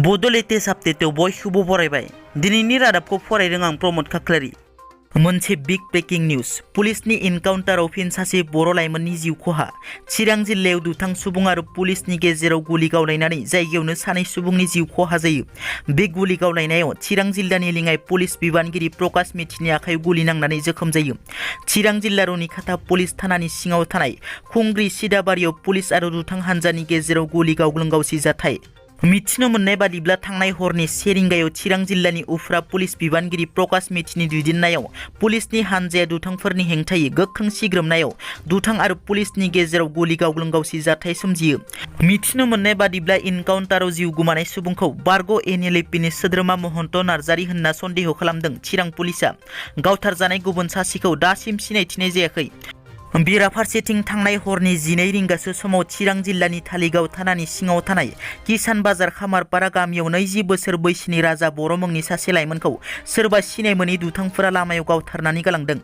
बड' लेटेस्ट आपडेटआव बयखौबो बरायबाय। दिनैनि रादाबखौ फरायदों आं प्रमद खाख्लारि। मोनसे बिग ब्रेकिं निउज। पुलिसनि इनकाउन्टाराव फिन सासे बर' लाइमोननि जिउ खहा। चिरां जिल्लायाव दुथां सुबुं आरो पुलिसनि गेजेराव गुलि गावलायनानै जायगायावनो सानै सुबुंनि जिउ खहा जायो। बे गुलि गावलायनायाव चिरां जिल्लानि लिङाइ पुलिस बिबानगिरि प्रकाश मिथिनि आखायाव गुलि नांनानै जोखोम जायो। चिरां जिल्ला रुनिखाता पुलिस थानानि सिङाव थानाय खुंग्रि सिदाबारियाव पुलिस आरो दुथां हान्जानि गेजेराव गुलि गावग्लुं-गावसि जाथाय। मिथिनो मोननाय बादिब्ला थांनाय हरनि 1 रिंगायाव चिरां जिल्लानि उफ्रा पुलिस बिबानगिरि प्रकाश मिथिनि दैदेननायाव पुलिसनि हान्जाया दुथांफोरनि हेंथायै गोख्रों सिग्रोमनायाव दुथां आरो पुलिसनि गेजेराव गुलि गावग्लुं-गावसि जाथाय सोमजियो। मिथिनो मोननाय बादिब्ला इनकाउन्टाराव जिउ गोमानाय सुबुंखौ बारग' एनएलएपिनि सोद्रोमा महन्त नार्जारि होनना सन्देह खालामदों चिरां पुलिसआ। गावथारजानाय गुबुन सासेखौ दासिम सिनायथिनाय जायाखै। बेराफारसेथिं थांनाय हरनि 12 रिंगासो समाव चिरां जिल्लानि धालिगाव थानानि सिङाव थानाय किसान बाजार खामारपारा गामियाव 20 बोसोर बैसोनि राजा बर' मुंनि सासे लाइमोनखौ सोरबा सिनाय मोनै दुथांफोरा लामायाव गावथारनानै गालांदों।